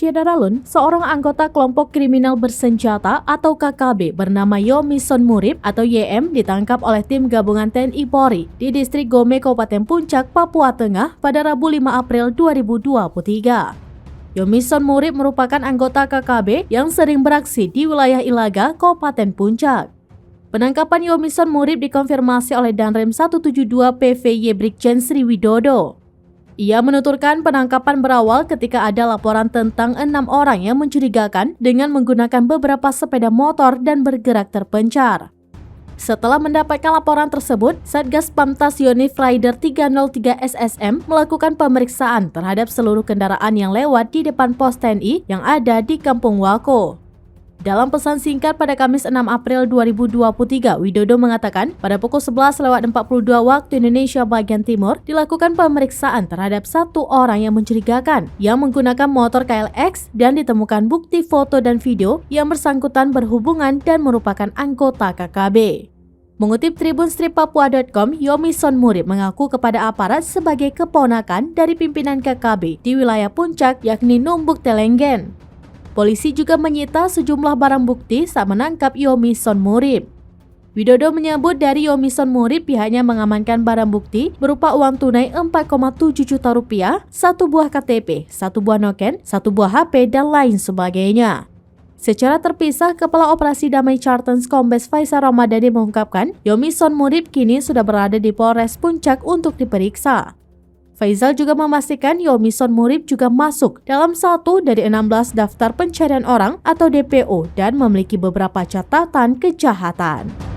Syedaralun, seorang anggota kelompok kriminal bersenjata atau KKB bernama Yomison Murib atau YM ditangkap oleh tim gabungan TNI Polri di distrik Gome, Kabupaten Puncak, Papua Tengah pada Rabu 5 April 2023. Yomison Murib merupakan anggota KKB yang sering beraksi di wilayah Ilaga, Kabupaten Puncak. Penangkapan Yomison Murib dikonfirmasi oleh Danrem 172 PVY Brigjen Sri Widodo. Ia menuturkan penangkapan berawal ketika ada laporan tentang 6 orang yang mencurigakan dengan menggunakan beberapa sepeda motor dan bergerak terpencar. Setelah mendapatkan laporan tersebut, Satgas Pamtas Yonif Rider 303 SSM melakukan pemeriksaan terhadap seluruh kendaraan yang lewat di depan pos TNI yang ada di Kampung Wako. Dalam pesan singkat pada Kamis 6 April 2023, Widodo mengatakan pada pukul 11.42 waktu Indonesia bagian Timur dilakukan pemeriksaan terhadap satu orang yang mencurigakan yang menggunakan motor KLX dan ditemukan bukti foto dan video yang bersangkutan berhubungan dan merupakan anggota KKB. Mengutip tribunstripapua.com, Yomison Murib mengaku kepada aparat sebagai keponakan dari pimpinan KKB di wilayah Puncak yakni Numbuk Telenggen. Polisi juga menyita sejumlah barang bukti saat menangkap Yomison Murib. Widodo menyebut dari Yomison Murib pihaknya mengamankan barang bukti berupa uang tunai 4,7 juta rupiah, satu buah KTP, satu buah noken, satu buah HP, dan lain sebagainya. Secara terpisah, Kepala Operasi Damai Chartens Kombes Faisal Ramadhani mengungkapkan Yomison Murib kini sudah berada di Polres Puncak untuk diperiksa. Faisal juga memastikan Yomison Murib juga masuk dalam satu dari 16 daftar pencarian orang atau DPO dan memiliki beberapa catatan kejahatan.